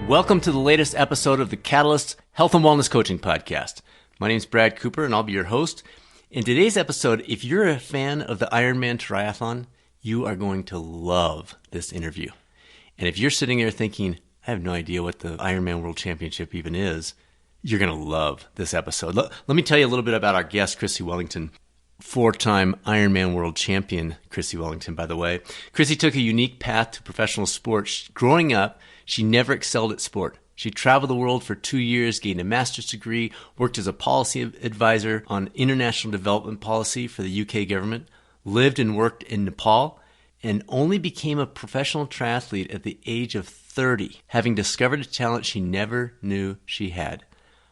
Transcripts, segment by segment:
Welcome to the latest episode of the Catalyst Health and Wellness Coaching Podcast. My name is Brad Cooper, and I'll be your host. In today's episode, if you're a fan of the Ironman Triathlon, you are going to love this interview. And if you're sitting there thinking, I have no idea what the Ironman World Championship even is, you're going to love this episode. Let me tell you a little bit about our guest, Chrissie Wellington. Four-time Ironman World Champion, Chrissie Wellington, by the way. Chrissie took a unique path to professional sports. Growing up, she never excelled at sport. She traveled the world for 2 years, gained a master's degree, worked as a policy advisor on international development policy for the UK government, lived and worked in Nepal, and only became a professional triathlete at the age of 30, having discovered a talent she never knew she had.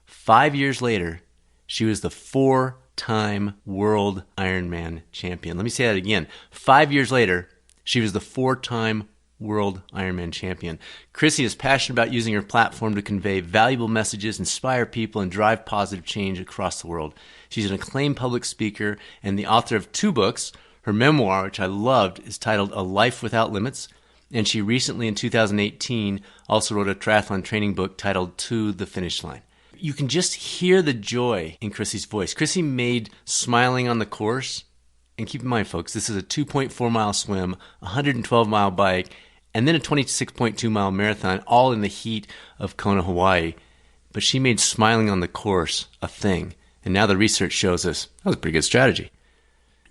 5 years later, she was the four-time world Ironman champion. Let me say that again. 5 years later, she was the four-time world Ironman champion. Chrissie is passionate about using her platform to convey valuable messages, inspire people, and drive positive change across the world. She's an acclaimed public speaker and the author of 2 books. Her memoir, which I loved, is titled A Life Without Limits. And she recently, in 2018, also wrote a triathlon training book titled To the Finish Line. You can just hear the joy in Chrissie's voice. Chrissie made smiling on the course, and keep in mind, folks, this is a 2.4-mile swim, 112-mile bike, and then a 26.2-mile marathon, all in the heat of Kona, Hawaii. But she made smiling on the course a thing, and now the research shows us that was a pretty good strategy.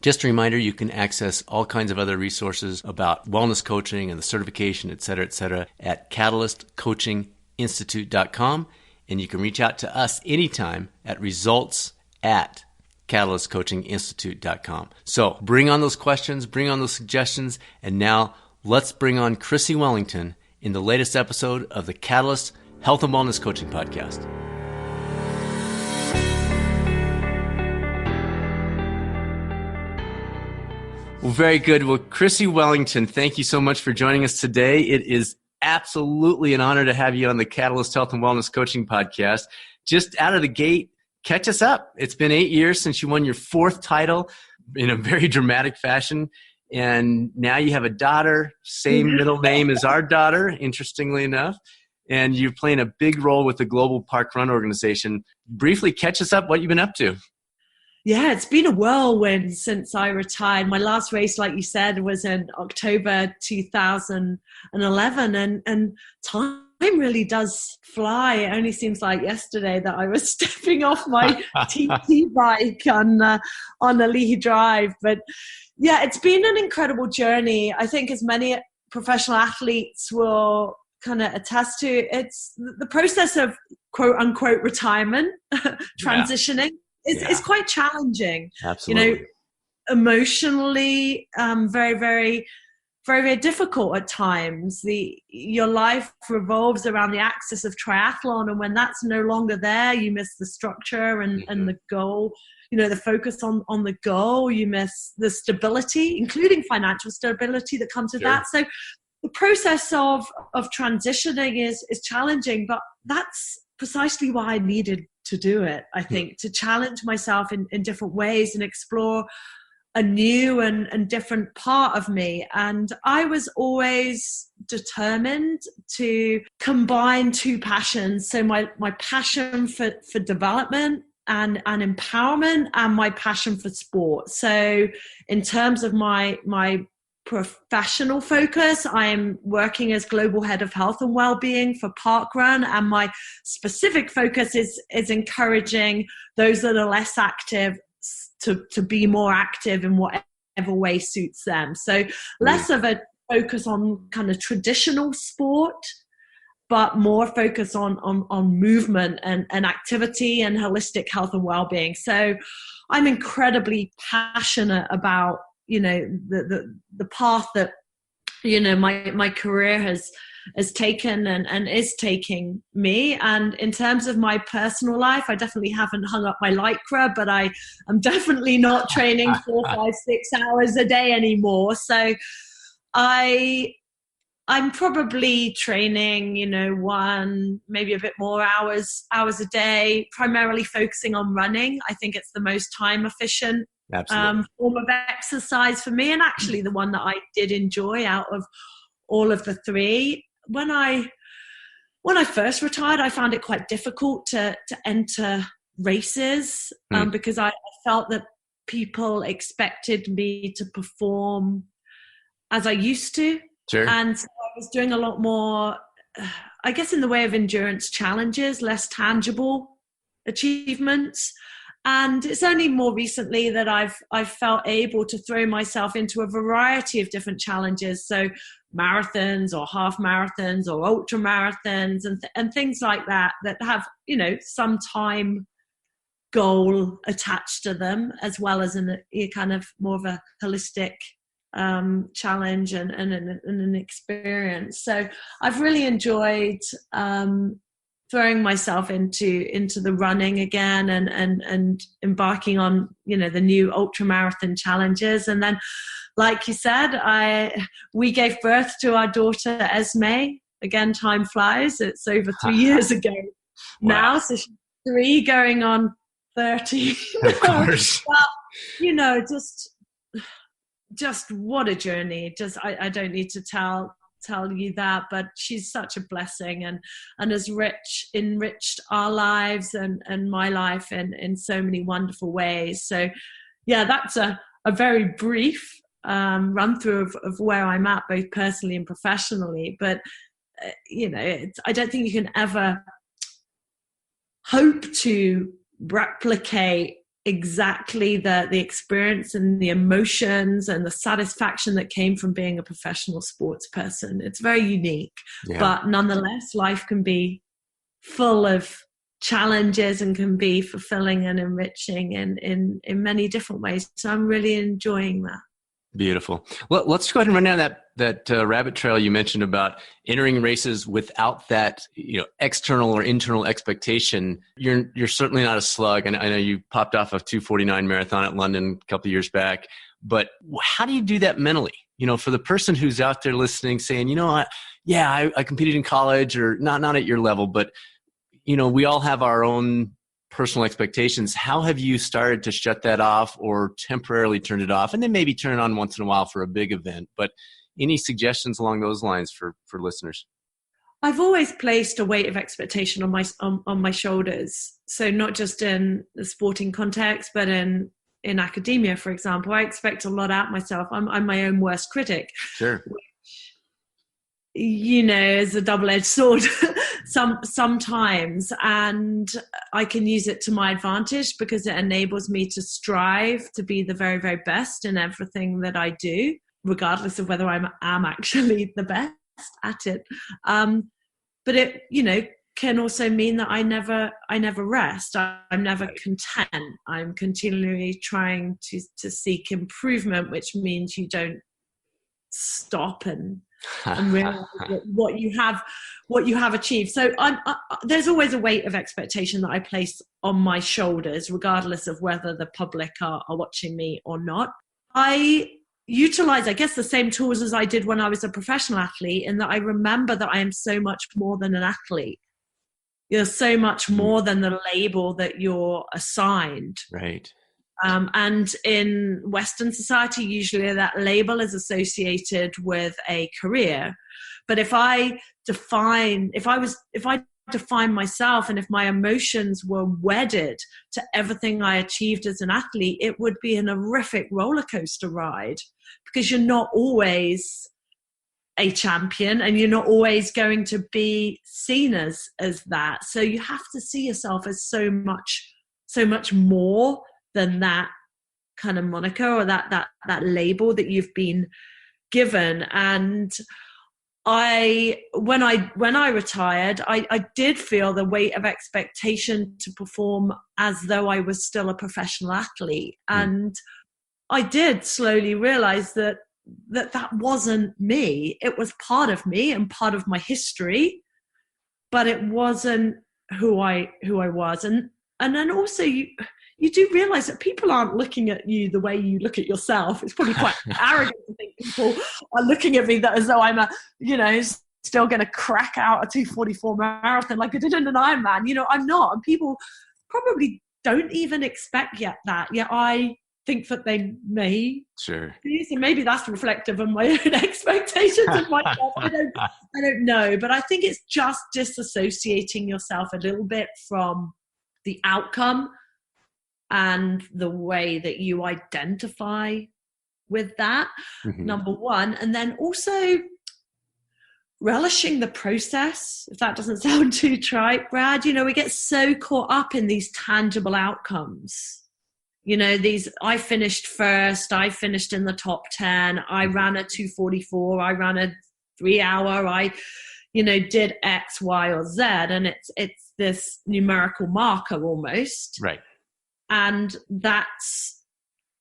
Just a reminder, you can access all kinds of other resources about wellness coaching and the certification, et cetera, at catalystcoachinginstitute.com. And you can reach out to us anytime at results@catalystcoachinginstitute.com. So bring on those questions, bring on those suggestions, and now let's bring on Chrissie Wellington in the latest episode of the Catalyst Health and Wellness Coaching Podcast. Well, very good. Well, Chrissie Wellington, thank you so much for joining us today. It is absolutely an honor to have you on the Catalyst Health and Wellness Coaching Podcast. Just out of the gate, catch us up. It's been 8 years since you won your 4th title in a very dramatic fashion. And now you have a daughter, same middle name as our daughter, interestingly enough. And you're playing a big role with the global ParkRun organization. Briefly catch us up, what you've been up to. Yeah, it's been a whirlwind since I retired. My last race, like you said, was in October 2011. And time really does fly. It only seems like yesterday that I was stepping off my TT bike on a Leahy Drive. But yeah, it's been an incredible journey. I think as many professional athletes will kind of attest to, it's the process of quote unquote retirement, transitioning. It's quite challenging. Absolutely. You know, emotionally, very, very, very, very difficult at times. Your life revolves around the axis of triathlon, and when that's no longer there, you miss the structure and the goal. You know, the focus on the goal. You miss the stability, including financial stability that comes with that. So the process of transitioning is challenging, but that's precisely why I needed to do it, I think, to challenge myself in different ways and explore a new and different part of me. And I was always determined to combine 2 passions. So my passion for development and empowerment, and my passion for sport. So in terms of my professional focus, I am working as global head of health and well-being for ParkRun, and my specific focus is encouraging those that are less active to be more active in whatever way suits them. So less of a focus on kind of traditional sport, but more focus on movement and activity and holistic health and well-being. So I'm incredibly passionate about, you know, the path that, you know, my career has taken and is taking me. And in terms of my personal life, I definitely haven't hung up my Lycra, but I am definitely not training 4, 5, 6 hours a day anymore. So I'm probably training, you know, 1, maybe a bit more hours a day, primarily focusing on running. I think it's the most time efficient form of exercise for me, and actually the one that I did enjoy out of all of the 3. When I when I first retired, I found it quite difficult to enter races because I felt that people expected me to perform as I used to. Sure. And so I was doing a lot more, I guess, in the way of endurance challenges, less tangible achievements. And it's only more recently that I've felt able to throw myself into a variety of different challenges. So marathons or half marathons or ultra marathons and things like that have, some time goal attached to them, as well as a kind of more of a holistic challenge and an experience. So I've really enjoyed throwing myself into the running again and embarking on the new ultra marathon challenges. And then, like you said, we gave birth to our daughter Esme. Again, time flies. It's over 3 years ago now. So she's 3 going on 30. Of course. Well, just what a journey. Just I don't need to tell you that, but she's such a blessing and has enriched our lives and my life in so many wonderful ways. So yeah, that's a very brief run through of where I'm at, both personally and professionally. But I don't think you can ever hope to replicate exactly the experience and the emotions and the satisfaction that came from being a professional sports person. It's very unique, but nonetheless, life can be full of challenges and can be fulfilling and enriching in many different ways. So I'm really enjoying that. Beautiful. Well, let's go ahead and run down that rabbit trail you mentioned about entering races without that, external or internal expectation. You're certainly not a slug. And I know you popped off a 2:49 marathon at London a couple of years back, but how do you do that mentally? For the person who's out there listening saying, I competed in college, or not at your level, but we all have our own personal expectations. How have you started to shut that off or temporarily turn it off, and then maybe turn it on once in a while for a big event? But any suggestions along those lines for listeners? I've always placed a weight of expectation on my shoulders. So not just in the sporting context, but in academia, for example. I expect a lot out of myself. I'm my own worst critic. Sure. Is a double-edged sword sometimes, and I can use it to my advantage because it enables me to strive to be the very, very best in everything that I do, regardless of whether I'm actually the best at it. But it, can also mean that I never rest. I'm never content. I'm continually trying to seek improvement, which means you don't stop and realize what you have achieved. So there's always a weight of expectation that I place on my shoulders, regardless of whether the public are watching me or not. I utilize, I guess, the same tools as I did when I was a professional athlete, in that I remember that I am so much more than an athlete. You're so much more than the label that you're assigned. Right. And in Western society, usually that label is associated with a career. But if I define myself, and if my emotions were wedded to everything I achieved as an athlete, it would be an horrific roller coaster ride, because you're not always a champion and you're not always going to be seen as that. So you have to see yourself as so much more than that kind of moniker or that label that you've been given. And when I retired, I did feel the weight of expectation to perform as though I was still a professional athlete. And I did slowly realize that wasn't me. It was part of me and part of my history, but it wasn't who I was. And then also you do realize that people aren't looking at you the way you look at yourself. It's probably quite arrogant to think people are looking at me as though I'm still going to crack out a 2:44 marathon like I did in an Ironman. I'm not. And people probably don't even expect that. Yet I think that they may. Sure. So maybe that's reflective of my own expectations of myself. I don't know, but I think it's just disassociating yourself a little bit from the outcome and the way that you identify with that, number one. And then also relishing the process, if that doesn't sound too trite, Brad. We get so caught up in these tangible outcomes. I finished first, I finished in the top 10, I ran a 2:44, I ran a 3 hour, I did X, Y, or Z, and it's this numerical marker almost. Right. And that's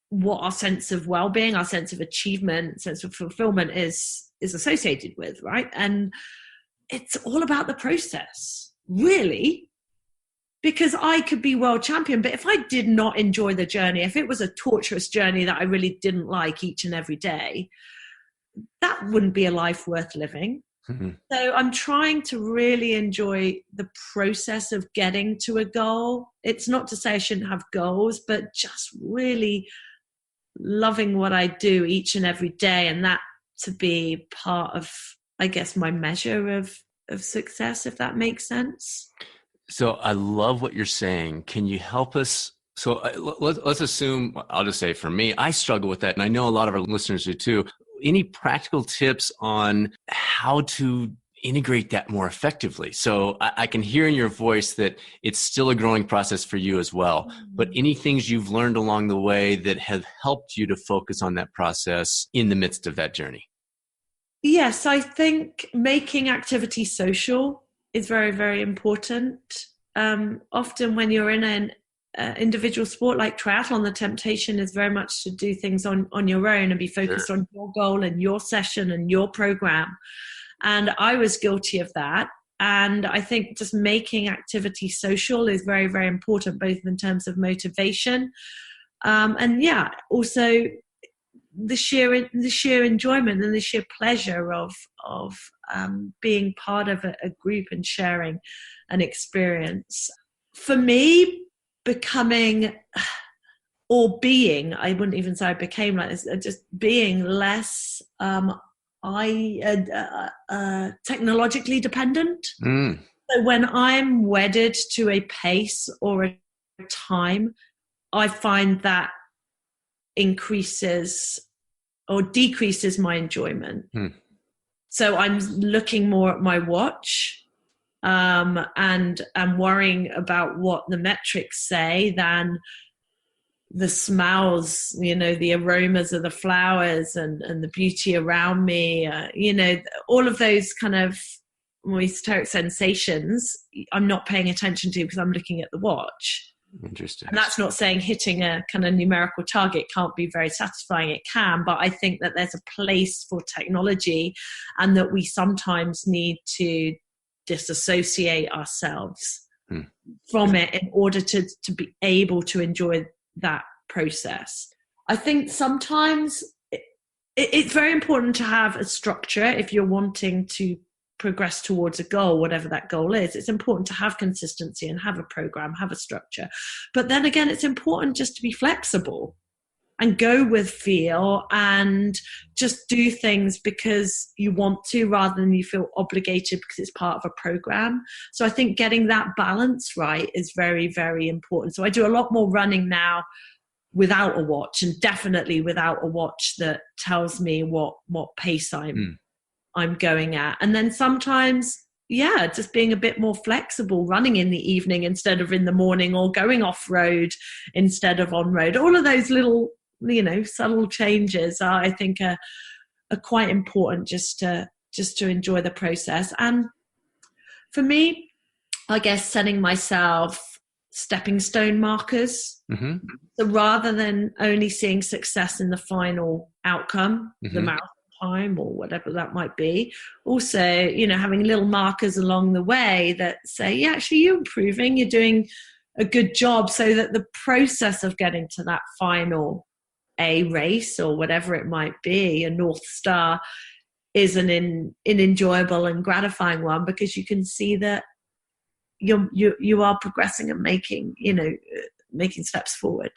what our sense of well-being, our sense of achievement, sense of fulfillment is associated with, right? And it's all about the process, really, because I could be world champion, but if I did not enjoy the journey, if it was a torturous journey that I really didn't like each and every day, that wouldn't be a life worth living. So I'm trying to really enjoy the process of getting to a goal. It's not to say I shouldn't have goals, but just really loving what I do each and every day, and that to be part of, I guess, my measure of success, if that makes sense. So I love what you're saying. Can you help us? So let's assume, I'll just say for me, I struggle with that. And I know a lot of our listeners do too. Any practical tips on how to integrate that more effectively? So I can hear in your voice that it's still a growing process for you as well, but any things you've learned along the way that have helped you to focus on that process in the midst of that journey? Yes, I think making activity social is very, very important. Often when you're in an individual sport like triathlon, the temptation is very much to do things on your own and be focused on your goal and your session and your program. And I was guilty of that. And I think just making activity social is very, very important, both in terms of motivation and also the sheer enjoyment and the sheer pleasure of being part of a group and sharing an experience. For me, becoming or being, I wouldn't even say I became like this, just being less technologically dependent. So when I'm wedded to a pace or a time, I find that increases or decreases my enjoyment. So I'm looking more at my watch and I'm worrying about what the metrics say than the smells, the aromas of the flowers and the beauty around me, all of those kind of more esoteric sensations I'm not paying attention to because I'm looking at the watch. Interesting. And that's not saying hitting a kind of numerical target can't be very satisfying. It can, but I think that there's a place for technology and that we sometimes need to disassociate ourselves from it in order to be able to enjoy that process. I think sometimes it's very important to have a structure if you're wanting to progress towards a goal, whatever that goal is. It's important to have consistency and have a program, have a structure. But then again, it's important just to be flexible and go with feel and just do things because you want to rather than you feel obligated because it's part of a program. So I think getting that balance right is very, very important. So I do a lot more running now without a watch, and definitely without a watch that tells me what pace I'm going at. And then sometimes, just being a bit more flexible, running in the evening instead of in the morning, or going off-road instead of on-road. All of those little, subtle changes are, I think, are quite important just to enjoy the process. And for me, I guess setting myself stepping stone markers. So rather than only seeing success in the final outcome, the marathon time or whatever that might be, also having little markers along the way that say, actually you're improving, you're doing a good job, so that the process of getting to that final A race or whatever it might be, a North Star, is an enjoyable and gratifying one, because you can see that you are progressing and making steps forward.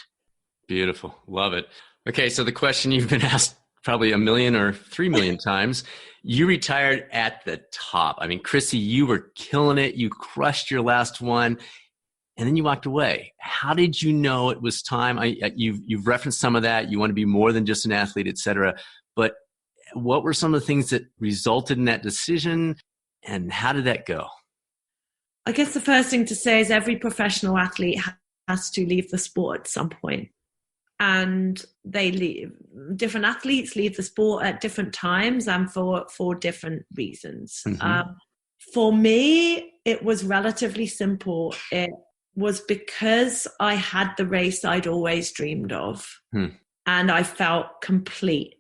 Beautiful. Love it. Okay, so the question you've been asked probably 1 million or 3 million times. You retired at the top. I mean, Chrissie, you were killing it. You crushed your last one, and then you walked away. How did you know it was time? You've referenced some of that. You want to be more than just an athlete, et cetera. But what were some of the things that resulted in that decision, and how did that go? I guess the first thing to say is every professional athlete has to leave the sport at some point. And different athletes leave the sport at different times and for different reasons. Mm-hmm. For me, it was relatively simple. It was because I had the race I'd always dreamed of. And I felt complete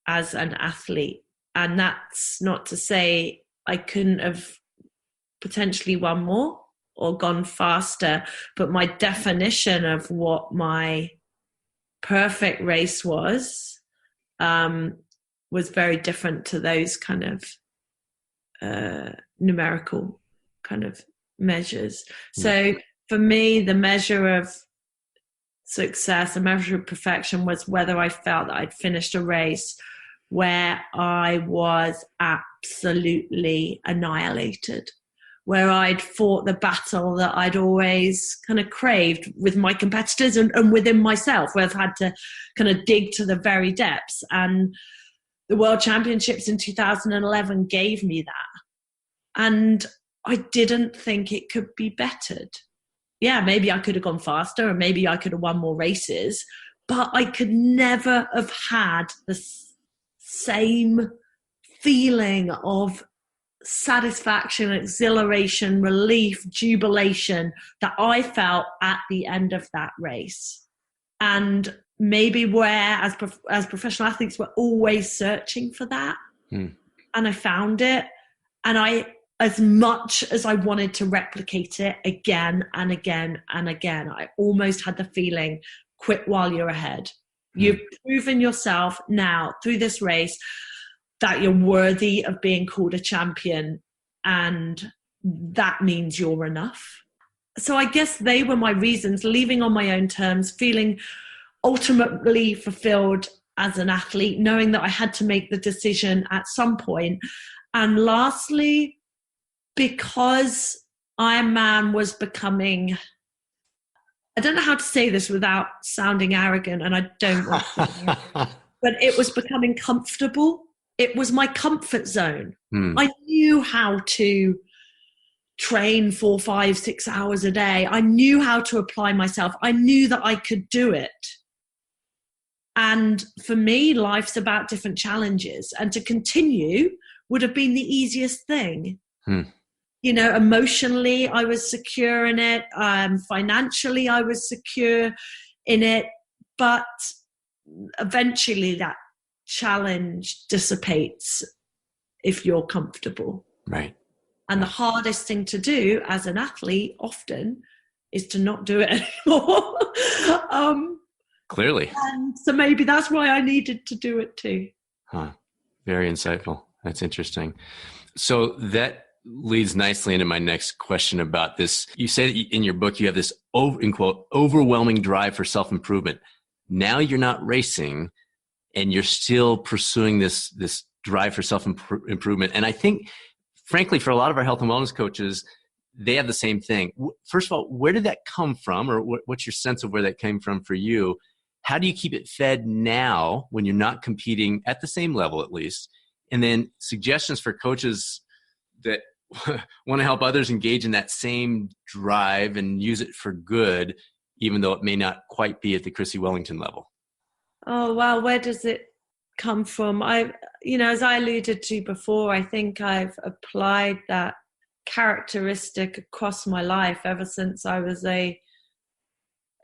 as an athlete. And that's not to say I couldn't have potentially won more or gone faster, but my definition of what my perfect race was very different to those kind of numerical kind of measures. So for me, the measure of success, the measure of perfection was whether I felt that I'd finished a race where I was absolutely annihilated, where I'd fought the battle that I'd always kind of craved with my competitors and within myself, where I've had to kind of dig to the very depths. And the World Championships in 2011 gave me that. And I didn't think it could be bettered. Yeah, maybe I could have gone faster and maybe I could have won more races, but I could never have had the same feeling of satisfaction, exhilaration, relief, jubilation that I felt at the end of that race. And maybe where as professional athletes, we're always searching for that. And I found it. And as much as I wanted to replicate it again and again and again, I almost had the feeling, quit while you're ahead. You've proven yourself now through this race that you're worthy of being called a champion, and that means you're enough. So I guess they were my reasons, leaving on my own terms, feeling ultimately fulfilled as an athlete, knowing that I had to make the decision at some point. And lastly, because Ironman was becoming, I don't know how to say this without sounding arrogant, and I don't want to, but it was becoming comfortable. It was my comfort zone. I knew how to train 4, 5, 6 hours a day. I knew how to apply myself. I knew that I could do it. And for me, life's about different challenges. And to continue would have been the easiest thing. You know, emotionally, I was secure in it. Financially, I was secure in it. But eventually that challenge dissipates if you're comfortable. Right. And the hardest thing to do as an athlete often is to not do it anymore. Clearly. And so maybe that's why I needed to do it too. Very insightful. That's interesting. So that leads nicely into my next question about this. You say that in your book you have this in quote overwhelming drive for self-improvement. Now you're not racing and you're still pursuing this drive for self-improvement. And I think, frankly, for a lot of our health and wellness coaches, they have the same thing. First of all, where did that come from? Or what's your sense of where that came from for you? How do you keep it fed now when you're not competing at the same level, at least? And then suggestions for coaches that want to help others engage in that same drive and use it for good, even though it may not quite be at the Chrissie Wellington level. Oh, wow. Where does it come from? As I alluded to before, I think I've applied that characteristic across my life ever since I was a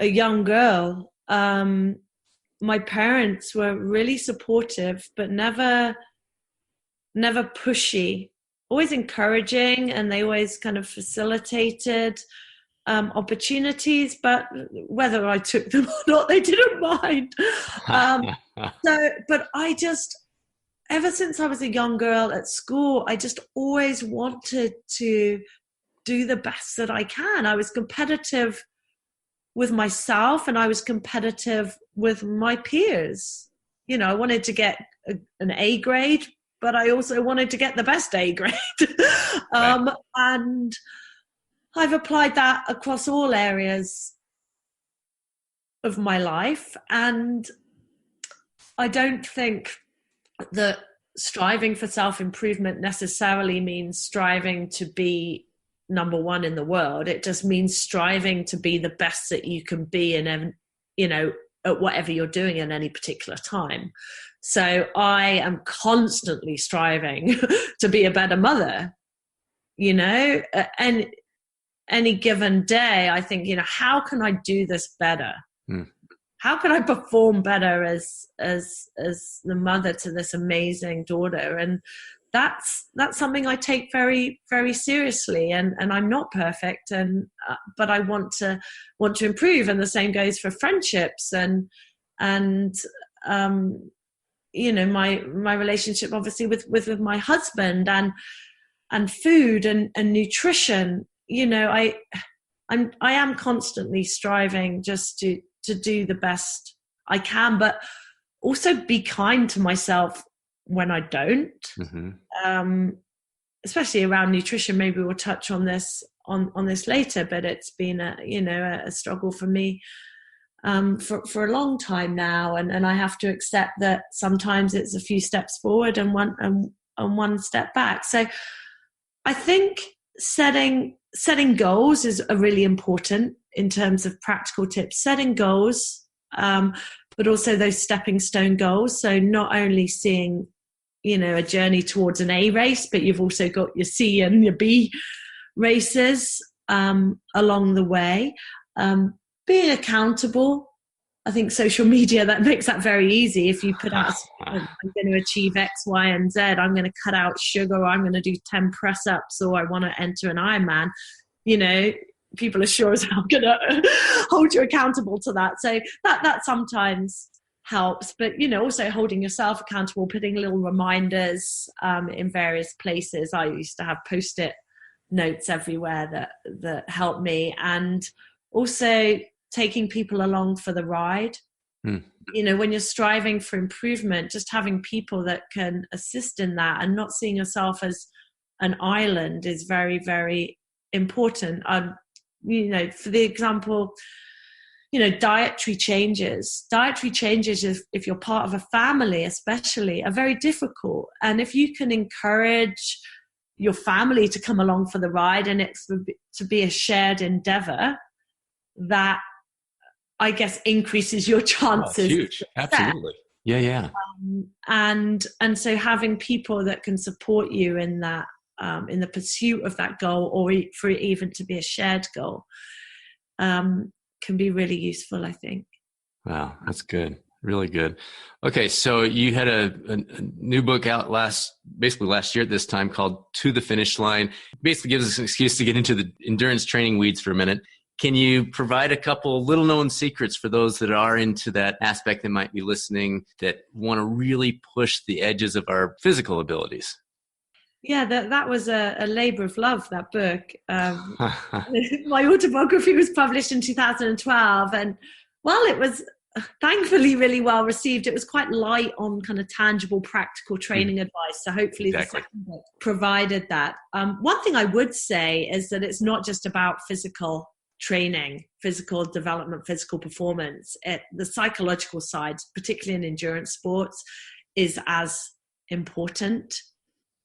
young girl. My parents were really supportive, but never pushy, always encouraging, and they always kind of facilitated opportunities, but whether I took them or not, they didn't mind. But I just, ever since I was a young girl at school, I just always wanted to do the best that I can. I was competitive with myself, and I was competitive with my peers. You know, I wanted to get an A grade, but I also wanted to get the best A grade. Right. And I've applied that across all areas of my life. And I don't think that striving for self-improvement necessarily means striving to be number one in the world. It just means striving to be the best that you can be in, you know, at whatever you're doing at any particular time. So I am constantly striving to be a better mother, you know, and any given day I think, you know, how can I do this better? How can I perform better as the mother to this amazing daughter? And that's something I take very, very seriously. And I'm not perfect, and but I want to improve. And the same goes for friendships and you know, my relationship obviously with my husband, and food and nutrition. You know, I am constantly striving just to do the best I can, but also be kind to myself when I don't. Especially around nutrition. Maybe we'll touch on this on this later, but it's been a struggle for me for a long time now, and I have to accept that sometimes it's a few steps forward and one step back. So I think setting goals is a really important in terms of practical tips. Setting goals, but also those stepping stone goals. So not only seeing, you know, a journey towards an A race, but you've also got your C and your B races along the way. Being accountable. I think social media, that makes that very easy. If you put out, I'm going to achieve X, Y, and Z, I'm going to cut out sugar, or I'm going to do 10 press ups, or I want to enter an Ironman, you know, people are sure as hell going to hold you accountable to that. So that sometimes helps, but, you know, also holding yourself accountable, putting little reminders in various places. I used to have Post-it notes everywhere that helped me, and also taking people along for the ride. You know, when you're striving for improvement, just having people that can assist in that and not seeing yourself as an island is very, very important. You know, for the example, you know, dietary changes, if you're part of a family especially, are very difficult. And if you can encourage your family to come along for the ride, and it's to be a shared endeavor, that I guess increases your chances. Oh, huge. Absolutely. Yeah. And so having people that can support you in that, in the pursuit of that goal, or for it even to be a shared goal, can be really useful, I think. Wow, that's good. Really good. Okay, so you had a new book out last year at this time called To the Finish Line. Basically gives us an excuse to get into the endurance training weeds for a minute. Can you provide a couple little known secrets for those that are into that aspect that might be listening, that want to really push the edges of our physical abilities? Yeah, that was a labor of love, that book. My autobiography was published in 2012, and while it was thankfully really well received, it was quite light on kind of tangible, practical training advice. So hopefully the second book provided that. One thing I would say is that it's not just about physical training, physical development, physical performance. The psychological side, particularly in endurance sports, is as important.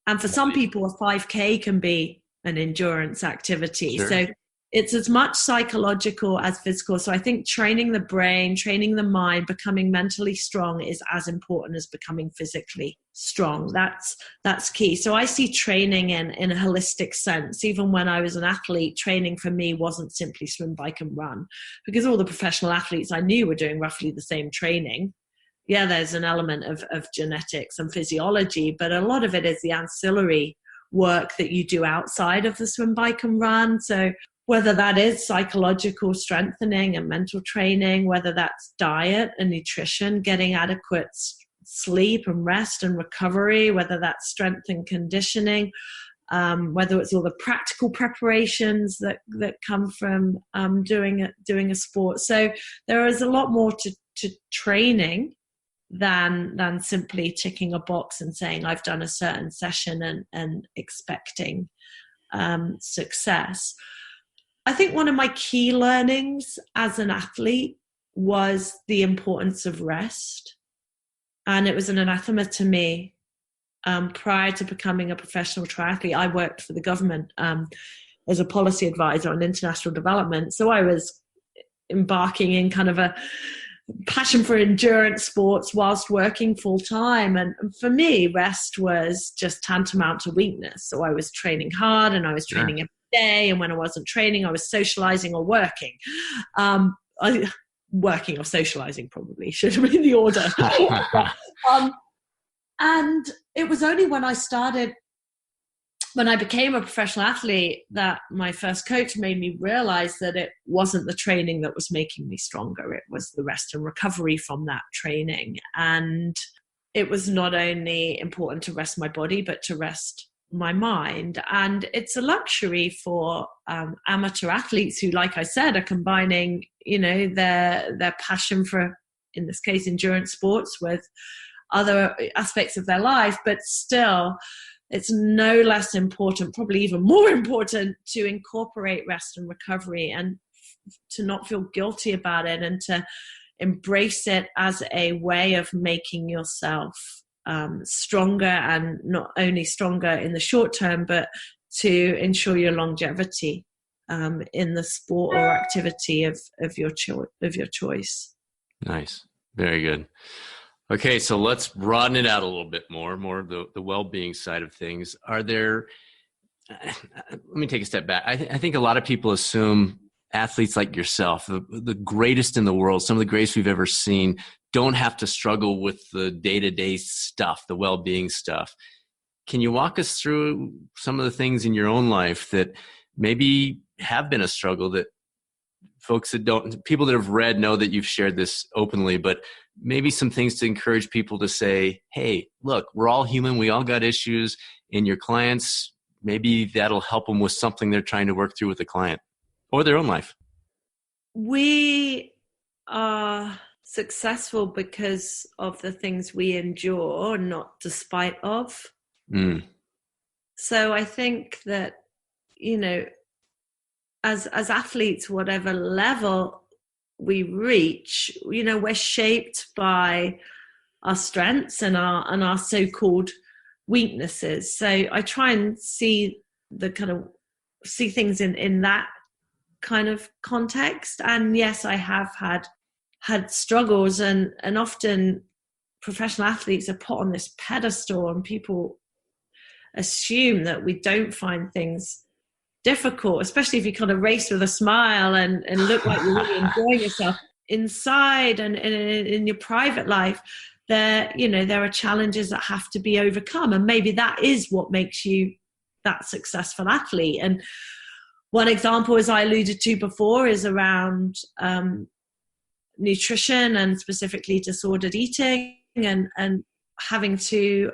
And for some people, a 5K can be an endurance activity. Sure. So it's as much psychological as physical. So I think training the brain, training the mind, becoming mentally strong is as important as becoming physically strong. That's key. So I see training in a holistic sense. Even when I was an athlete, training for me wasn't simply swim, bike, and run, because all the professional athletes I knew were doing roughly the same training. Yeah, there's an element of genetics and physiology, but a lot of it is the ancillary work that you do outside of the swim, bike, and run. So whether that is psychological strengthening and mental training, whether that's diet and nutrition, getting adequate sleep and rest and recovery, whether that's strength and conditioning, whether it's all the practical preparations that come from doing a sport. So there is a lot more to training than simply ticking a box and saying I've done a certain session and expecting success. I think one of my key learnings as an athlete was the importance of rest. And it was an anathema to me. Prior to becoming a professional triathlete, I worked for the government as a policy advisor on international development. So I was embarking in kind of a passion for endurance sports whilst working full time. And for me, rest was just tantamount to weakness. So I was training hard and I was training every day. And when I wasn't training, I was socializing or working. Working or socializing probably should have been the order. And it was only when I became a professional athlete that my first coach made me realize that it wasn't the training that was making me stronger. It was the rest and recovery from that training. And it was not only important to rest my body, but to rest my mind. And it's a luxury for amateur athletes who, like I said, are combining, their passion for, in this case, endurance sports with other aspects of their life, but still it's no less important, probably even more important, to incorporate rest and recovery and to not feel guilty about it and to embrace it as a way of making yourself stronger, and not only stronger in the short term, but to ensure your longevity in the sport or activity of your choice. Nice. Very good. Okay, so let's broaden it out a little bit more the well-being side of things. Are there, let me take a step back. I think a lot of people assume athletes like yourself, the greatest in the world, some of the greatest we've ever seen, don't have to struggle with the day-to-day stuff, the well-being stuff. Can you walk us through some of the things in your own life that maybe have been a struggle that people that have read know that you've shared this openly, but maybe some things to encourage people to say, hey, look, we're all human. We all got issues. And your clients, maybe that'll help them with something they're trying to work through with the client or their own life. We are successful because of the things we endure, not despite of. So I think that, as athletes, whatever level we reach, we're shaped by our strengths and our so-called weaknesses. So I try and see things in that kind of context. And yes, I have had struggles, and often professional athletes are put on this pedestal and people assume that we don't find things difficult, especially if you kind of race with a smile and look like you're really enjoying yourself inside and in your private life. There are challenges that have to be overcome, and maybe that is what makes you that successful athlete. And one example, as I alluded to before, is around nutrition and specifically disordered eating, and having to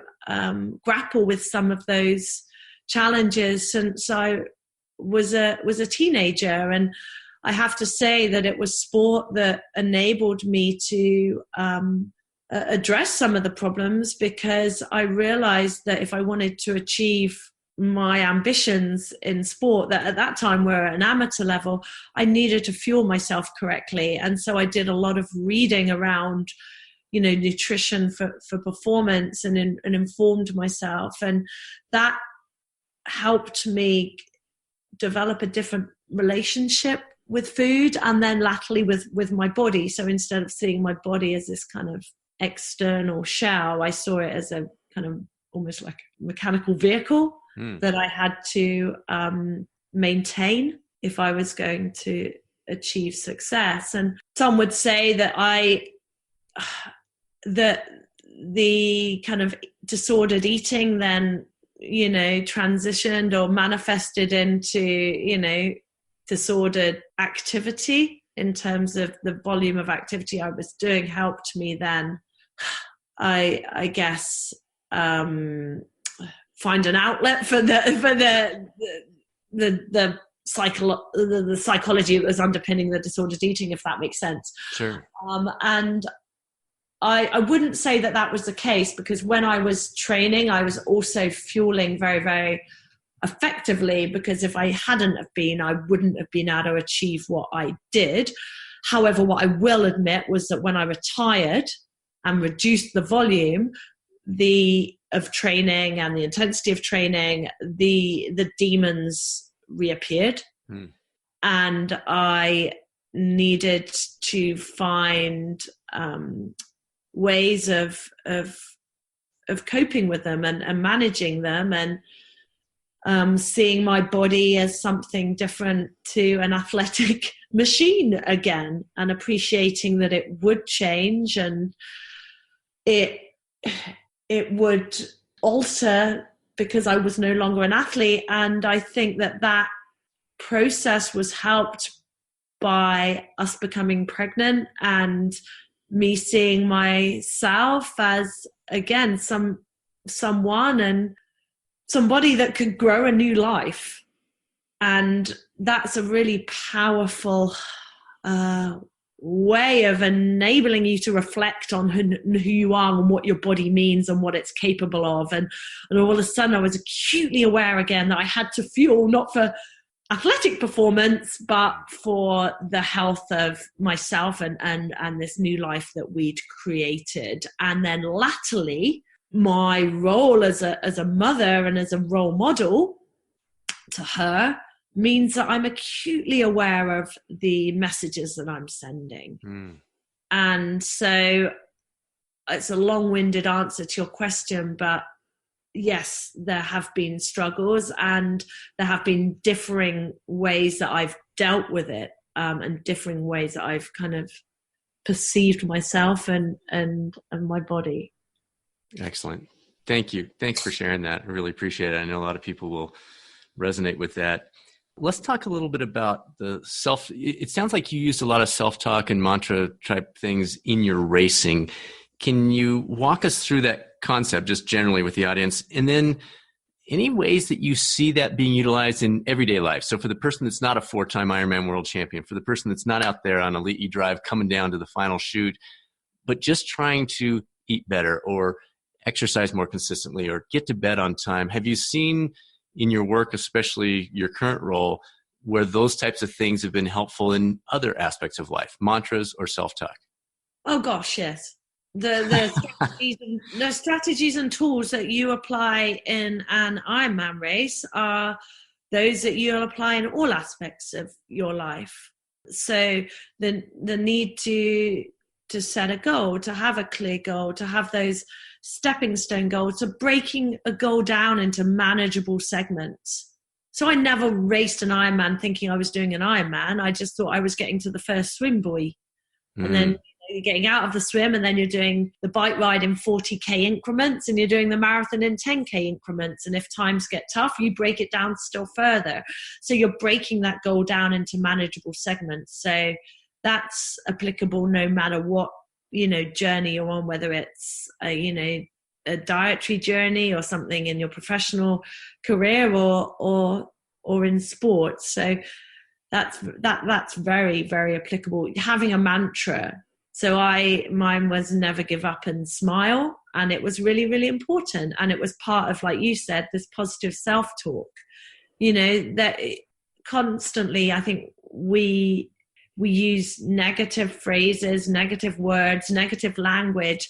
grapple with some of those challenges since I was a teenager. And I have to say that it was sport that enabled me to address some of the problems, because I realized that if I wanted to achieve my ambitions in sport that at that time were at an amateur level, I needed to fuel myself correctly. And so I did a lot of reading around nutrition for performance and informed myself, and that helped me develop a different relationship with food, and then latterly with my body. So instead of seeing my body as this kind of external shell, I saw it as a kind of almost like a mechanical vehicle that I had to maintain if I was going to achieve success. And some would say that that the kind of disordered eating then transitioned or manifested into disordered activity in terms of the volume of activity I was doing, helped me then I guess find an outlet for the psychology that was underpinning the disordered eating, if that makes sense. Sure. And I wouldn't say that was the case, because when I was training, I was also fueling very, very effectively, because if I hadn't have been, I wouldn't have been able to achieve what I did. However, what I will admit was that when I retired and reduced the volume of training and the intensity of training, the demons reappeared. And I needed to find ways of coping with them and managing them, and seeing my body as something different to an athletic machine again, and appreciating that it would change and it would alter because I was no longer an athlete. And I think that process was helped by us becoming pregnant and me seeing myself as, again, someone and somebody that could grow a new life. And that's a really powerful way of enabling you to reflect on who you are and what your body means and what it's capable of. And all of a sudden I was acutely aware again that I had to fuel, not for athletic performance, but for the health of myself and this new life that we'd created. And then latterly, my role as a mother and as a role model to her means that I'm acutely aware of the messages that I'm sending. And so it's a long-winded answer to your question, but yes, there have been struggles and there have been differing ways that I've dealt with it, and differing ways that I've kind of perceived myself and my body. Excellent. Thank you. Thanks for sharing that. I really appreciate it. I know a lot of people will resonate with that. Let's talk a little bit about the self. It sounds like you used a lot of self-talk and mantra type things in your racing. Can you walk us through that concept just generally with the audience? And then any ways that you see that being utilized in everyday life? So for the person that's not a 4-time Ironman World Champion, for the person that's not out there on Elite E-Drive coming down to the final shoot, but just trying to eat better or exercise more consistently or get to bed on time, have you seen in your work, especially your current role, where those types of things have been helpful in other aspects of life, mantras or self-talk? Oh gosh, yes. The strategies and tools that you apply in an Ironman race are those that you'll apply in all aspects of your life. So the need to set a goal, to have a clear goal, to have those stepping stone goals, to breaking a goal down into manageable segments. So I never raced an Ironman thinking I was doing an Ironman. I just thought I was getting to the first swim buoy. And then you're getting out of the swim, and then you're doing the bike ride in 40k increments, and you're doing the marathon in 10k increments. And if times get tough, you break it down still further. So you're breaking that goal down into manageable segments. So that's applicable no matter what, journey you're on, whether it's a dietary journey or something in your professional career or in sports. So that's very, very applicable. Having a mantra. So mine was never give up and smile. And it was really, really important. And it was part of, like you said, this positive self-talk, that constantly, I think we use negative phrases, negative words, negative language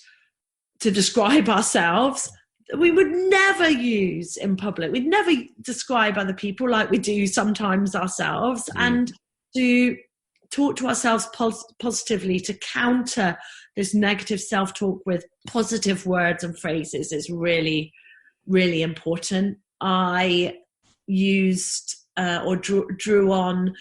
to describe ourselves that we would never use in public. We'd never describe other people like we do sometimes ourselves. And to talk to ourselves positively, to counter this negative self-talk with positive words and phrases is really, really important. I used or drew on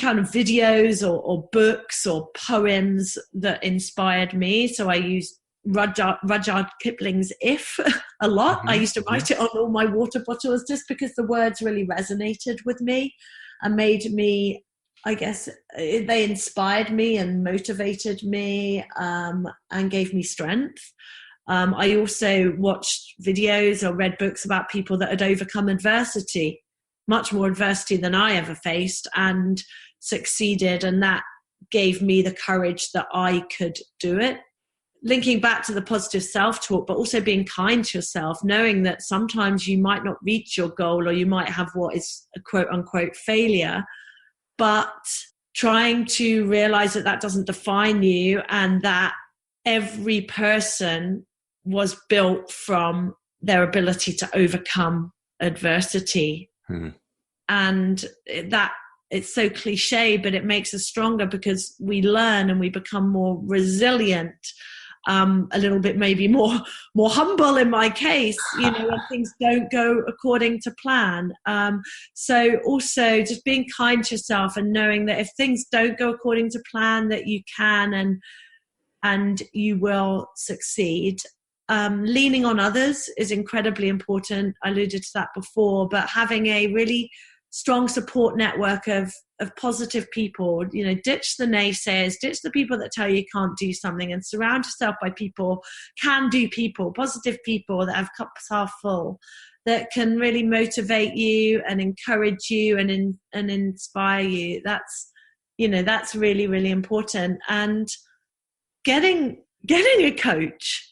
kind of videos or books or poems that inspired me. So I used Rudyard Kipling's If a lot. I used to write it on all my water bottles just because the words really resonated with me and made me, I guess, they inspired me and motivated me and gave me strength. I also watched videos or read books about people that had overcome adversity, much more adversity than I ever faced, and succeeded. And that gave me the courage that I could do it. Linking back to the positive self-talk, but also being kind to yourself, knowing that sometimes you might not reach your goal, or you might have what is a quote unquote failure, but trying to realize that that doesn't define you, and that every person was built from their ability to overcome adversity. And that, it's so cliche, but it makes us stronger because we learn and we become more resilient, a little bit maybe more humble in my case, when things don't go according to plan. So also just being kind to yourself and knowing that if things don't go according to plan, that you can and you will succeed. Leaning on others is incredibly important. I alluded to that before, but having a really strong support network of positive people, ditch the naysayers, ditch the people that tell you can't do something, and surround yourself by can-do people, positive people that have cups half full, that can really motivate you and encourage you and inspire you. That's really, really important. And getting a coach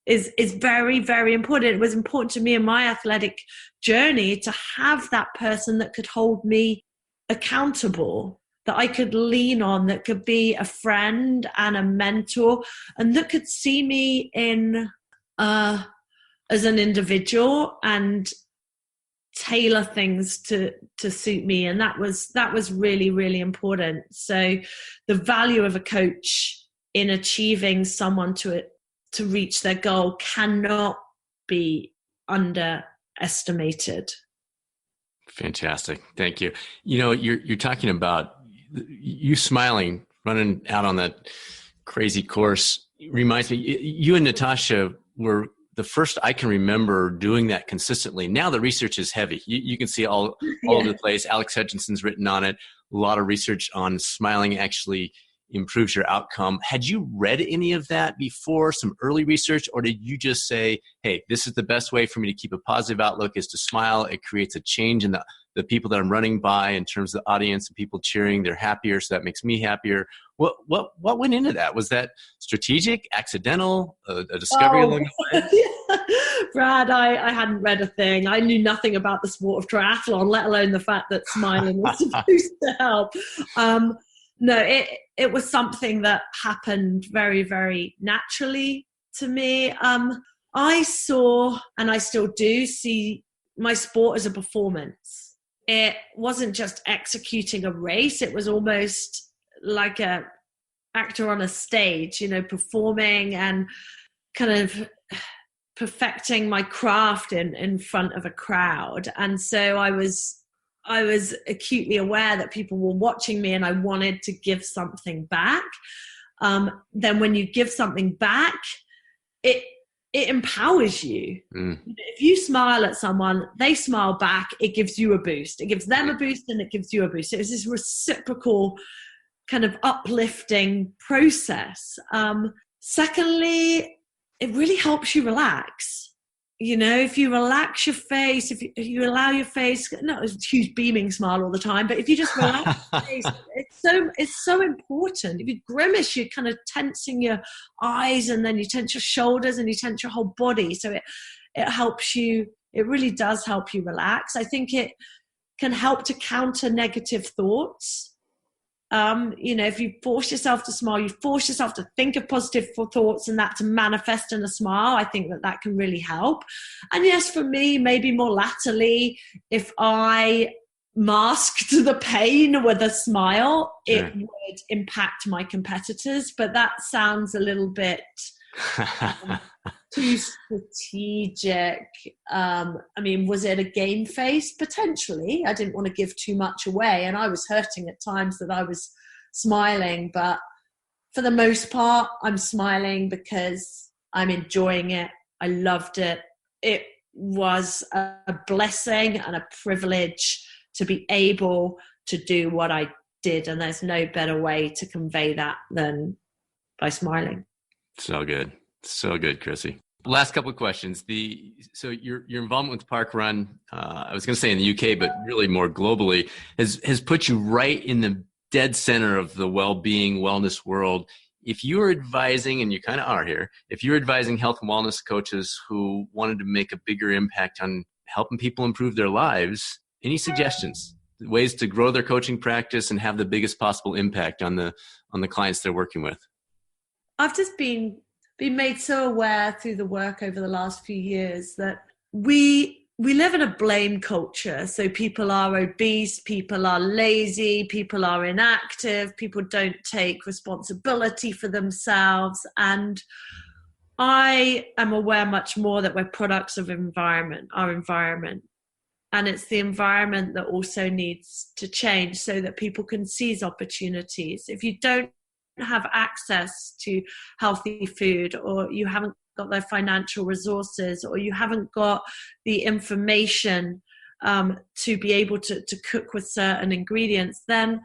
is very, very important. It was important to me in my athletic journey to have that person that could hold me accountable, that I could lean on, that could be a friend and a mentor, and that could see me as an individual and tailor things to suit me. And that was really, really important. So the value of a coach in achieving someone to reach their goal cannot be underestimated. Fantastic. Thank you. You're talking about you smiling, running out on that crazy course. Reminds me, you and Natasha were the first I can remember doing that consistently. Now the research is heavy. You can see all over the place. Alex Hutchinson's written on it. A lot of research on smiling actually improves your outcome. Had you read any of that before, some early research, or did you just say, hey, this is the best way for me to keep a positive outlook is to smile? It creates a change in the people that I'm running by in terms of the audience and people cheering. They're happier, so that makes me happier. What went into that? Was that strategic, accidental, a discovery along the way? Brad, I hadn't read a thing. I knew nothing about the sport of triathlon, let alone the fact that smiling was supposed to help. No, it was something that happened very, very naturally to me. I saw, and I still do see, my sport as a performance. It wasn't just executing a race. It was almost like a actor on a stage, performing and kind of perfecting my craft in front of a crowd. And so I was acutely aware that people were watching me and I wanted to give something back. Then when you give something back, it empowers you. If you smile at someone, they smile back, it gives you a boost. It gives them a boost and it gives you a boost. It was this reciprocal kind of uplifting process. Secondly, it really helps you relax. If you relax your face, if you allow your face, not a huge beaming smile all the time, but if you just relax your face, it's so important. If you grimace, you're kind of tensing your eyes, and then you tense your shoulders and you tense your whole body. So it helps you, it really does help you relax. I think it can help to counter negative thoughts. If you force yourself to smile, you force yourself to think of positive thoughts and that to manifest in a smile. I think that can really help. And yes, for me, maybe more latterly, if I masked the pain with a smile, it would impact my competitors. But that sounds a little bit too strategic. Was it a game face? Potentially. I didn't want to give too much away, and I was hurting at times that I was smiling, but for the most part, I'm smiling because I'm enjoying it. I loved it. It was a blessing and a privilege to be able to do what I did, and there's no better way to convey that than by smiling. So good, Chrissie. Last couple of questions. So your involvement with ParkRun, I was going to say in the UK, but really more globally, has put you right in the dead center of the well-being, wellness world. If you were advising, and you kind of are here, if you're advising health and wellness coaches who wanted to make a bigger impact on helping people improve their lives, any suggestions, ways to grow their coaching practice and have the biggest possible impact on the clients they're working with? I've just been made so aware through the work over the last few years that we live in a blame culture. So people are obese, people are lazy, people are inactive, people don't take responsibility for themselves. And I am aware much more that we're products of our environment. And it's the environment that also needs to change so that people can seize opportunities. If you don't have access to healthy food, or you haven't got the financial resources, or you haven't got the information to be able to cook with certain ingredients, then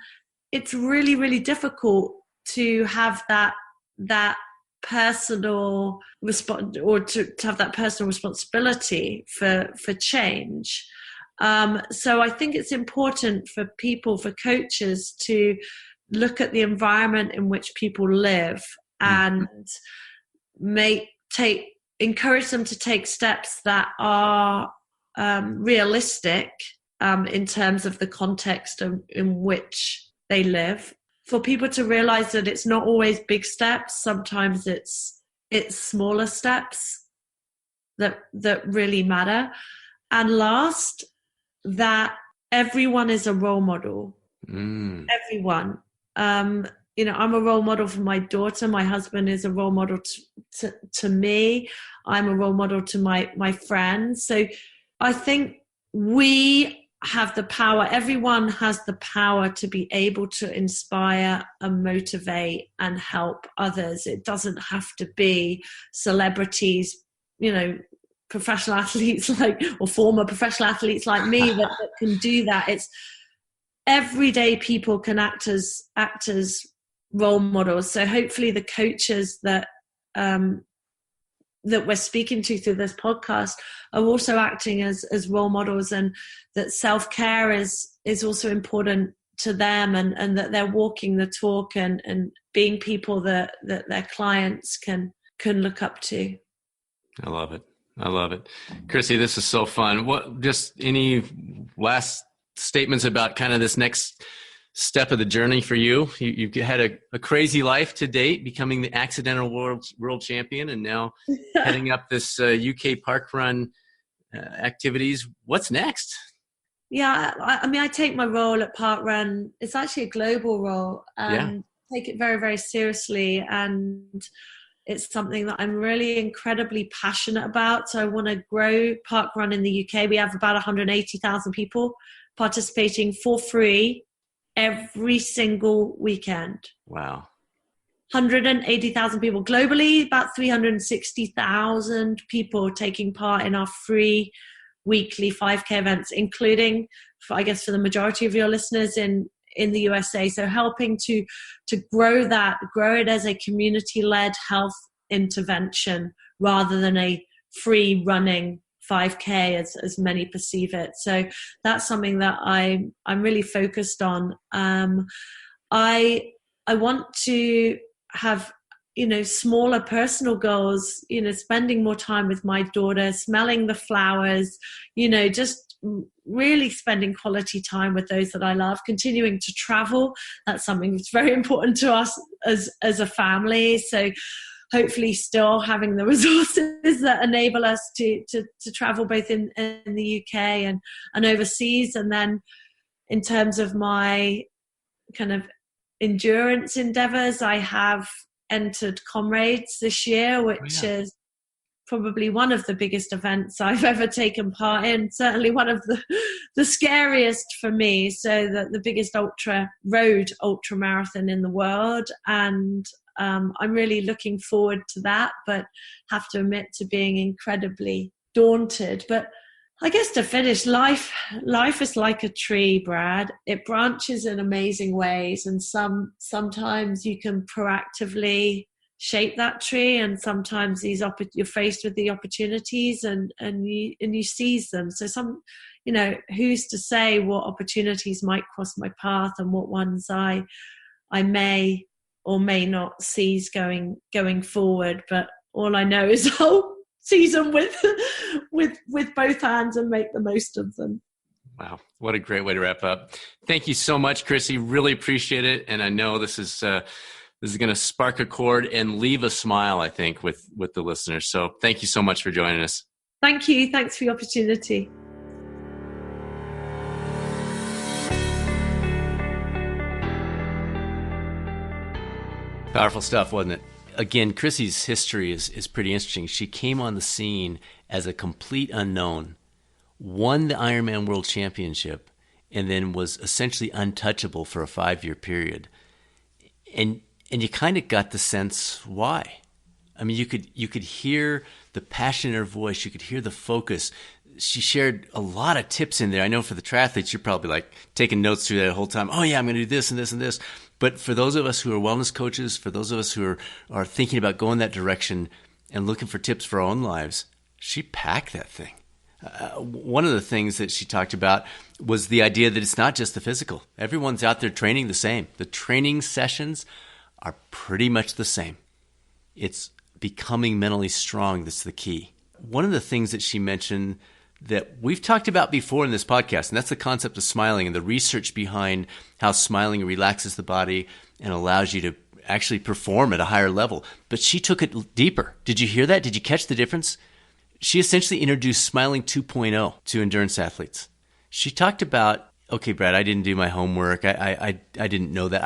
it's really, really difficult to have that personal response, or to have that personal responsibility for change. So I think it's important for people, for coaches, to look at the environment in which people live and encourage them to take steps that are realistic in terms of the context in which they live. For people to realize that it's not always big steps, sometimes it's smaller steps that really matter. And last, that everyone is a role model. Everyone. I'm a role model for my daughter. My husband is a role model to me. I'm a role model to my friends. So I think we have the power. Everyone has the power to be able to inspire and motivate and help others. It doesn't have to be celebrities, professional athletes or former professional athletes like me that can do that. It's everyday people can act as role models. So hopefully the coaches that we're speaking to through this podcast are also acting as role models, and that self-care is also important to them, and that they're walking the talk and being people that their clients can look up to. I love it. Chrissie, this is so fun. Just any last statements about kind of this next step of the journey for you? You've had a crazy life to date, becoming the accidental world champion, and now heading up this UK ParkRun activities. What's next? Yeah, I take my role at ParkRun. It's actually a global role, and take it very, very seriously. And it's something that I'm really incredibly passionate about. So I want to grow ParkRun in the UK. We have about 180,000 people participating for free every single weekend. Wow. 180,000 people globally, about 360,000 people taking part in our free weekly 5K events, including, I guess, for the majority of your listeners in the USA. So helping to grow it as a community-led health intervention rather than a free running 5K as many perceive it. So that's something that I'm really focused on. I want to have smaller personal goals, spending more time with my daughter, smelling the flowers, just really spending quality time with those that I love, continuing to travel. That's something that's very important to us as a family. So hopefully still having the resources that enable us to travel both in the UK and overseas. And then in terms of my kind of endurance endeavors, I have entered Comrades this year, which is probably one of the biggest events I've ever taken part in, certainly one of the scariest for me. So the biggest road ultra marathon in the world. And I'm really looking forward to that, but have to admit to being incredibly daunted. But I guess to finish, life is like a tree, Brad. It branches in amazing ways, and sometimes you can proactively shape that tree, and sometimes you're faced with the opportunities and you seize them. So who's to say what opportunities might cross my path and what ones I may or may not seize going forward. But all I know is I'll seize them with both hands and make the most of them. Wow, what a great way to wrap up. Thank you so much, Chrissie. Really appreciate it. And I know this is going to spark a chord and leave a smile, I think, with the listeners. So thank you so much for joining us. Thank you. Thanks for the opportunity. Powerful stuff, wasn't it? Again, Chrissie's history is pretty interesting. She came on the scene as a complete unknown, won the Ironman World Championship, and then was essentially untouchable for a 5-year period. And you kind of got the sense why. I mean, you could hear the passion in her voice. You could hear the focus. She shared a lot of tips in there. I know for the triathletes, you're probably like taking notes through that the whole time. Oh yeah, I'm going to do this and this and this. But for those of us who are wellness coaches, for those of us who are thinking about going that direction and looking for tips for our own lives, she packed that thing. One of the things that she talked about was the idea that it's not just the physical. Everyone's out there training the same. The training sessions are pretty much the same. It's becoming mentally strong that's the key. One of the things that she mentioned that we've talked about before in this podcast, and that's the concept of smiling and the research behind how smiling relaxes the body and allows you to actually perform at a higher level. But she took it deeper. Did you hear that? Did you catch the difference? She essentially introduced Smiling 2.0 to endurance athletes. She talked about, okay, Brad, I didn't do my homework. I didn't know that.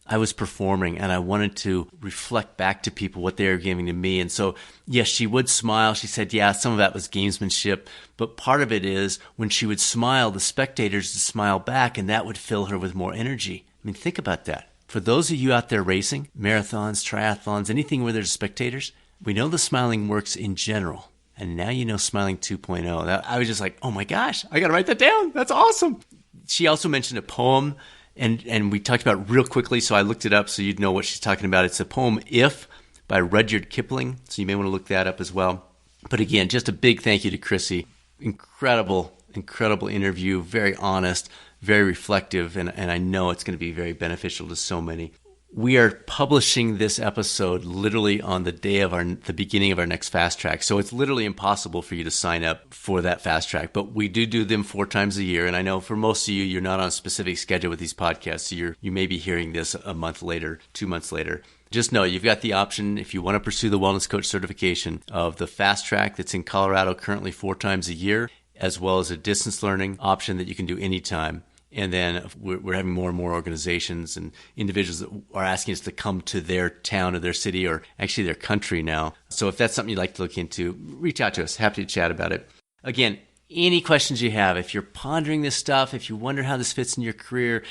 I was performing and I wanted to reflect back to people what they were giving to me. And so, yes, she would smile. She said, yeah, some of that was gamesmanship. But part of it is when she would smile, the spectators would smile back and that would fill her with more energy. I mean, think about that. For those of you out there racing, marathons, triathlons, anything where there's spectators, we know the smiling works in general. And now you know Smiling 2.0. I was just like, oh my gosh, I got to write that down. That's awesome. She also mentioned a poem, and we talked about it real quickly, so I looked it up so you'd know what she's talking about. It's a poem, If, by Rudyard Kipling, so you may want to look that up as well. But again, just a big thank you to Chrissie. Incredible interview, very honest, very reflective, and I know it's going to be very beneficial to so many. We are publishing this episode literally on the day of the beginning of our next fast track. So it's literally impossible for you to sign up for that fast track. But we do them 4 times a year. And I know for most of you, you're not on a specific schedule with these podcasts. So you may be hearing this a month later, 2 months later. Just know you've got the option, if you want to pursue the Wellness Coach certification, of the fast track that's in Colorado currently 4 times a year, as well as a distance learning option that you can do anytime. And then we're having more and more organizations and individuals that are asking us to come to their town or their city or actually their country now. So if that's something you'd like to look into, reach out to us. Happy to chat about it. Again, any questions you have, if you're pondering this stuff, if you wonder how this fits in your career,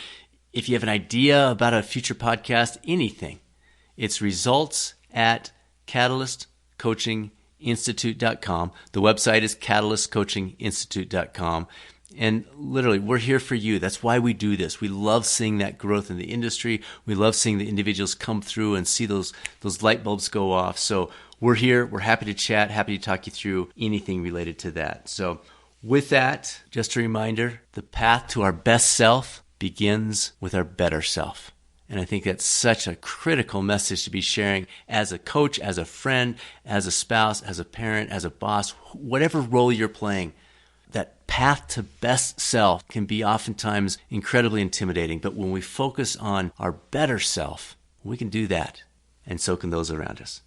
if you have an idea about a future podcast, anything, it's results@catalystcoachinginstitute.com. The website is catalystcoachinginstitute.com. And literally, we're here for you. That's why we do this. We love seeing that growth in the industry. We love seeing the individuals come through and see those light bulbs go off. So we're here. We're happy to chat, happy to talk you through anything related to that. So with that, just a reminder, the path to our best self begins with our better self. And I think that's such a critical message to be sharing as a coach, as a friend, as a spouse, as a parent, as a boss, whatever role you're playing. That path to best self can be oftentimes incredibly intimidating, but when we focus on our better self, we can do that, and so can those around us.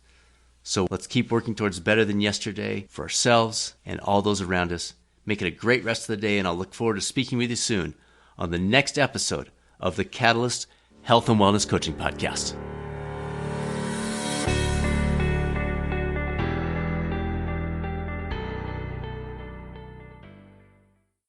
So let's keep working towards better than yesterday for ourselves and all those around us. Make it a great rest of the day, and I'll look forward to speaking with you soon on the next episode of the Catalyst Health and Wellness Coaching Podcast.